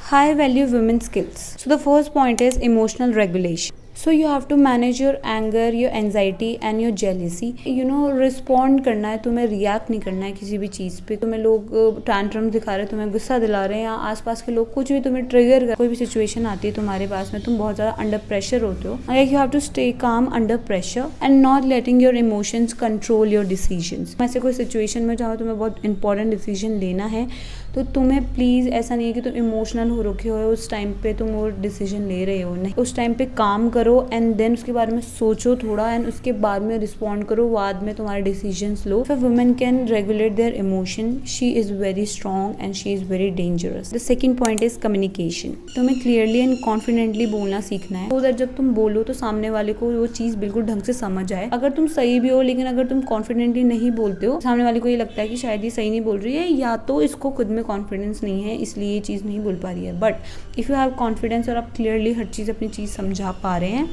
High value women skills. So the first point is emotional regulation. So you have to manage your anger, your anxiety and your jealousy. Respond करना है, तुम्हें react नहीं करना है किसी भी चीज़ पे। तुम्हें लोग टैंट्रम दिखा रहे हैं, तुम्हें गुस्सा दिला रहे हैं, या आसपास के लोग कुछ भी तुम्हें ट्रिगर कर, कोई भी सिचुएशन आती है तुम्हारे पास में, तुम बहुत ज़्यादा अंडर प्रेशर होते हो, like you have to stay calm under pressure and not letting your emotions control your decisions. ऐसे कोई सिचुएशन में जहाँ तुम्हें बहुत इंपॉर्टेंट डिसीजन लेना है तो तुम्हें प्लीज़ ऐसा नहीं है कि तुम इमोशनल हो रखे हो उस टाइम पे तुम वो डिसीजन ले रहे हो, नहीं, उस टाइम पे काम करो एंड देन उसके बारे में सोचो थोड़ा एंड उसके बाद में रिस्पॉन्ड करो, बाद में तुम्हारे decisions low. If a woman can regulate there emotion she is very strong and she is very dangerous. The second point is communication. तुम्हें क्लियरली एंड कॉन्फिडेंटली बोलना सीखना है सो दैट जब तुम बोलो तो सामने वाले को वो चीज़ बिल्कुल ढंग से समझ आए। अगर तुम सही भी हो लेकिन अगर तुम कॉन्फिडेंटली नहीं बोलते हो, सामने वाले को ये लगता है कि शायद ये सही नहीं बोल रही है या तो इसको खुद में कॉन्फिडेंस नहीं है इसलिए ये चीज़ नहीं बोल पा रही है। But if you have confidence और आप क्लियरली हर चीज़ अपनी चीज़ समझा पा रहे हैं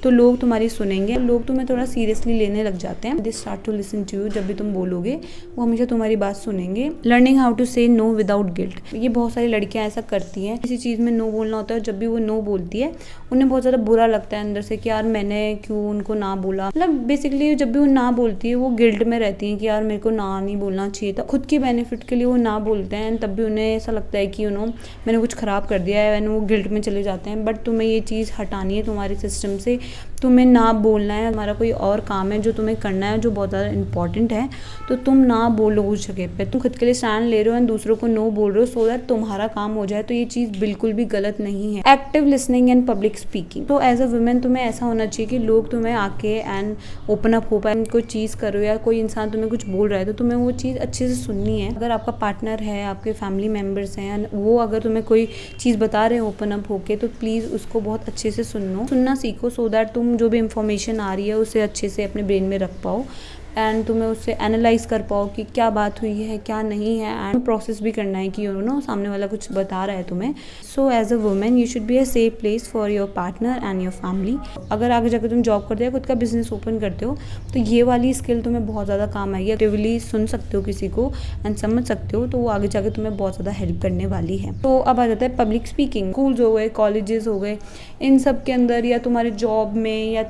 तो लोग तुम्हारी सुनेंगे, लोग तुम्हें थोड़ा सीरियसली लेने लग जाते हैं। They start to listen to you. जब भी तुम बोलोगे वो हमेशा तुम्हारी बात सुनेंगे। Learning how to say no without guilt. ये बहुत सारी लड़कियां ऐसा करती हैं, किसी चीज़ में नो बोलना होता है, जब भी वो नो बोलती है उन्हें बहुत ज़्यादा बुरा लगता है अंदर से कि यार मैंने क्यों उनको ना बोला। मतलब बेसिकली जब भी वो ना बोलती है वो गिल्ट में रहती हैं कि यार मेरे को ना नहीं बोलना चाहिए था। खुद की बेनिफिट के लिए वो ना बोलते हैं, तब भी उन्हें ऐसा लगता है कि मैंने कुछ ख़राब कर दिया है एंड वो गिल्ट में चले जाते हैं। बट तुम्हें ये चीज़ हटानी है तुम्हारे सिस्टम से। तुम्हें ना बोलना है, हमारा कोई और काम है जो तुम्हें करना है जो बहुत ज़्यादा इंपॉर्टेंट है, तो तुम ना बोलो उस जगह पे। तुम खुद के लिए स्टैंड ले रहे हो एंड दूसरों को नो बोल रहे हो सो दैट तुम्हारा काम हो जाए, तो ये चीज़ बिल्कुल भी गलत नहीं है। Active listening and public speaking. तो एज अ वुमेन तुम्हें ऐसा होना चाहिए कि लोग तुम्हें आके एंड ओपन अप हो पाए। कोई चीज़ करो या कोई इंसान तुम्हें कुछ बोल रहा है तो तुम्हें वो चीज़ अच्छे से सुननी है। अगर आपका पार्टनर है, आपके फैमिली मेम्बर्स हैं, वो अगर तुम्हें कोई चीज़ बता रहे हैं ओपन अप होके तो प्लीज़ उसको बहुत अच्छे से सुनना सीखो सो दैट तुम जो भी इंफॉर्मेशन आ रही है उसे अच्छे से अपने ब्रेन में रख पाओ एंड तुम्हें उससे एनालाइज कर पाओ कि क्या बात हुई है क्या नहीं है, एंड प्रोसेस भी करना है कि सामने वाला कुछ बता रहा है तुम्हें। So as a women you should be a safe place for your partner and your family. अगर आगे जाकर तुम जॉब करते हो, खुद का बिजनेस ओपन करते हो, तो ये वाली स्किल तुम्हें बहुत ज़्यादा काम आएगी। एक्टिवली सुन सकते हो किसी को एंड समझ सकते हो, तो वो आगे जाकर तुम्हें बहुत ज़्यादा हेल्प करने वाली है। तो अब आ जाता है पब्लिक स्पीकिंग। स्कूल्स हो गए, कॉलेजेस हो गए, इन सब के अंदर या तुम्हारे जॉब में या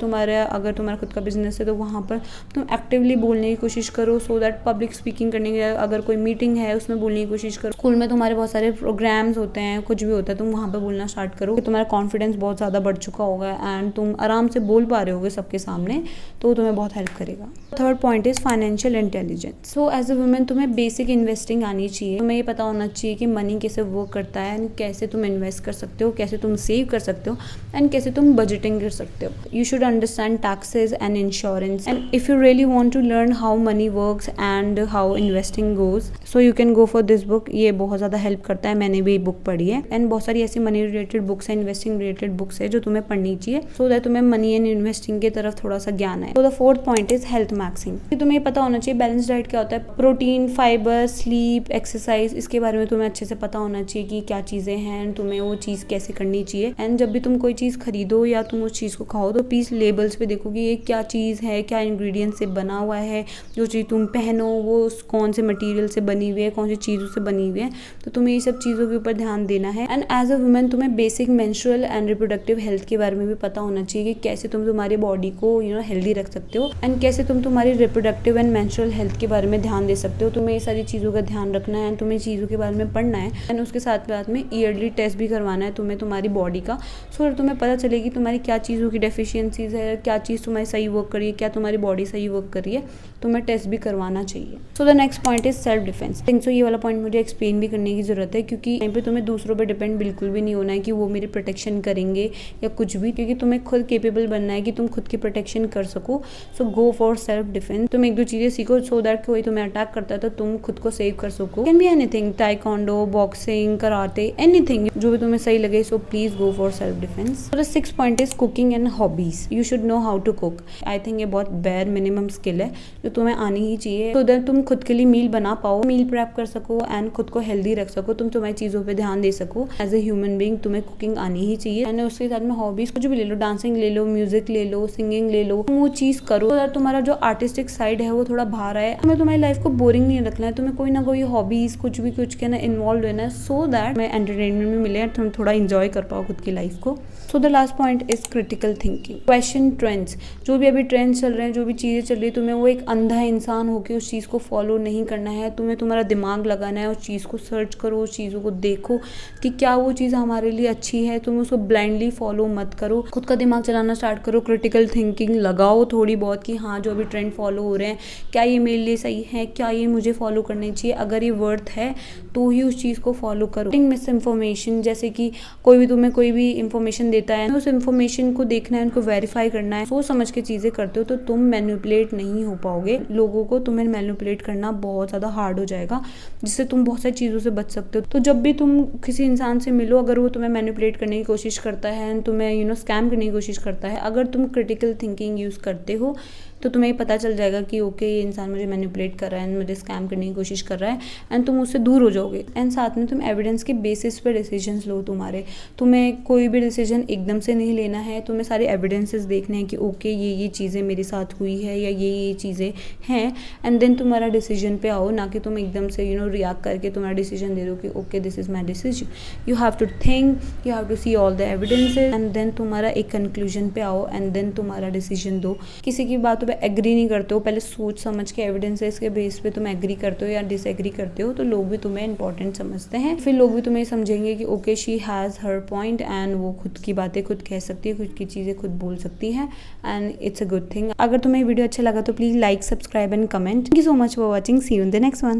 अगर तुम्हारा खुद का बिजनेस है तो वहाँ पर तुम एक्टिवली बोलने की कोशिश करो सो दैट पब्लिक स्पीकिंग करने के, अगर कोई मीटिंग है उसमें बोलने की कोशिश करो। स्कूल में तुम्हारे बहुत सारे प्रोग्राम्स होते हैं, कुछ भी होता है, तुम वहाँ पे बोलना स्टार्ट करो। तुम्हारा कॉन्फिडेंस बहुत ज़्यादा बढ़ चुका होगा एंड तुम आराम से बोल पा रहे होगे सबके सामने, तो तुम्हें बहुत हेल्प करेगा। Third point is financial intelligence. So as a women तुम्हें बेसिक इन्वेस्टिंग आनी चाहिए। तुम्हें ये पता होना चाहिए कि मनी कैसे वर्क करता है एंड कैसे तुम इन्वेस्ट कर सकते हो, कैसे तुम सेव कर सकते हो एंड कैसे तुम बजटिंग कर सकते हो। You should understand taxes and insurance and if you really want to learn how money works and how investing goes so you can go for this book. ये बहुत ज़्यादा हेल्प करता है, मैंने भी बुक पढ़ी है एंड बहुत सारी ऐसी मनी रिलेटेड बुक्स है, इन्वेस्टिंग रिलेटेड बुक्स है जो तुम्हें पढ़नी चाहिए सो दैट तुम्हें मनी एंड इन्वेस्टिंग की तरफ थोड़ा सा ज्ञान है। तो the fourth point is health maxing. तुम्हें पता होना चाहिए बैलेंस डाइट क्या होता है, प्रोटीन, फाइबर, स्लीप, एक्सरसाइज, इसके बारे में तुम्हें अच्छे से पता होना चाहिए कि क्या चीज़ें हैं एंड तुम्हें वो चीज़ कैसे करनी चाहिए। एंड जब भी तुम कोई चीज़ खरीदो या तुम उस चीज़ को खाओ तो प्लीज़ लेबल्स पे देखो कि ये क्या चीज़ है, क्या इंग्रेडिएंट से बना हुआ है, जो चीज़ तुम पहनो वो कौन से मटेरियल से बनी हुई है, कौन सी चीज़ों से बनी हुई है। तो तुम्हें ये सब चीज़ों के ऊपर ध्यान देना है। एंड एज अ वुमेन तुम्हें basic menstrual and reproductive health के बारे में भी पता होना चाहिए कि कैसे तुम तुम्हारी बॉडी को हेल्दी रख सकते हो एंड कैसे तुम तुम्हारी रिप्रोडक्टिव एंड मेंस्ट्रुअल हेल्थ के बारे में ध्यान दे सकते हो। तुम्हें ये सारी चीज़ों का ध्यान रखना है, तुम्हें चीज़ों के बारे में पढ़ना है एंड उसके साथ में ईयरली टेस्ट भी करवाना है तुम्हें तुम्हारी बॉडी का, सो दैट तुम्हें पता चलेगी तुम्हारी क्या चीज़ों की डेफिशिएंसीज है, क्या चीज़ तुम्हारी सही वर्क कर रही है, क्या तुम्हारी बॉडी सही वर्क कर रही है। तुम्हें टेस्ट भी करवाना चाहिए। So the next point is self defence. सो ये वाला पॉइंट मुझे एक्सप्लेन भी करने की जरूरत है क्योंकि यहाँ पे तुम्हें दूसरों पर डिपेंड बिल्कुल भी नहीं होना है कि वो मेरी प्रोटेक्शन करेंगे या कुछ भी, क्योंकि तुम्हें खुद केपेबल बनना है कि तुम खुद की प्रोटेक्शन कर सको। सो गो फॉर सेल्फ डिफेंस। तुम एक दो चीज़ें सीखो सो दैट कोई तुम्हें अटैक करता है तो तुम खुद को सेव कर सको। Can be anything, taekwondo, boxing, karate, anything जो भी तुम्हें सही लगे। So please go for self defence. So the sixth point is cooking and hobbies. You should know how to cook. I think ये बहुत बेयर मिनिमम स्किल है है जो तुम्हें आनी ही चाहिए, तो उधर तुम खुद के लिए मील बना पाओ, मील प्रेप कर सको एंड खुद को हेल्दी रख सको, तुम तुम्हारी चीज़ों पे ध्यान दे सको। एज ए ह्यूमन बीइंग तुम्हें कुकिंग आनी ही चाहिए एंड उसके साथ में हॉबीज कुछ भी ले लो, डांसिंग ले लो, म्यूजिक ले लो, सिंगिंग ले लो, वो चीज़ करो। तो तुम्हारा जो आर्टिस्टिक साइड है वो थोड़ा बाहर आए। तुम्हें तुम्हारी लाइफ को बोरिंग नहीं रखना है, तुम्हें कोई ना कोई हॉबीज कुछ भी कुछ के ना इन्वॉल्व रहना है, सो दैट मैं एंटरटेनमेंट में मिले, तुम थोड़ा इंजॉय कर पाओ खुद की लाइफ को। So the last point is critical thinking. Question trends, जो भी अभी ट्रेंड्स चल रहे हैं, जो भी चीज़ें चल रही है, तुम्हें वो एक अंधा इंसान होकर उस चीज़ को फॉलो नहीं करना है। तुम्हें तुम्हारा दिमाग लगाना है, उस चीज़ को सर्च करो, उस चीज़ों को देखो कि क्या वो चीज़ हमारे लिए अच्छी है। तुम उसको ब्लाइंडली फॉलो मत करो, खुद का दिमाग चलाना स्टार्ट करो, क्रिटिकल थिंकिंग लगाओ थोड़ी बहुत कि हाँ जो अभी ट्रेंड फॉलो हो रहे हैं क्या ये मेरे लिए सही है, क्या ये मुझे फॉलो करनी चाहिए, अगर ये वर्थ है तो ही उस चीज़ को फॉलो करो। मिस इन्फॉर्मेशन, जैसे कि कोई भी तुम्हें कोई भी इंफॉर्मेशन देता है, उस इन्फॉर्मेशन को देखना है, उनको वेरीफाई करना है, सोच समझ के चीज़ें करते हो तो तुम मैनिपुलेट नहीं हो पाओगे। लोगों को तुम्हें मैनिपुलेट करना बहुत ज़्यादा हार्ड हो जाएगा, जिससे तुम बहुत सारी चीज़ों से बच सकते हो। तो जब भी तुम किसी इंसान से मिलो, अगर वो तुम्हें मैनिपुलेट करने की कोशिश करता है, तुम्हें स्कैम करने की कोशिश करता है, अगर तुम क्रिटिकल थिंकिंग यूज़ करते हो तो तुम्हें पता चल जाएगा कि ओके ये इंसान मुझे मैनिपुलेट कर रहा है, मुझे स्कैम करने की कोशिश कर रहा है, एंड तुम उससे दूर हो जाओगे। एंड साथ में तुम एविडेंस के बेसिस पे डिसीजंस लो। तुम्हें कोई भी डिसीजन एकदम से नहीं लेना है, तुम्हें सारे एविडेंसेस देखने हैं कि ओके ये चीज़ें मेरे साथ हुई है या ये चीज़ें हैं, एंड देन तुम्हारा डिसीजन पे आओ, ना कि तुम एकदम से रिएक्ट करके तुम्हारा डिसीजन दे दो कि okay this is my decision. You have to think, you have to see all the evidences and then तुम्हारा एक कंक्लूजन पे आओ एंड देन तुम्हारा डिसीजन दो। किसी की बातों पे एग्री नहीं करते हो, पहले सोच समझ के एविडेंसेस के बेस पे तुम एग्री करते हो या डिसएग्री करते हो, तो लोग भी तुम्हें इंपॉर्टेंट समझते हैं। फिर लोग भी तुम्हें समझेंगे कि okay she has her point and वो खुद की बातें खुद कह सकती है, खुद की चीज़ें खुद बोल सकती है and it's a good thing. अगर तुम्हें वीडियो अच्छा लगा तो please like, subscribe and comment. Thank you so much for watching, see you in the next one.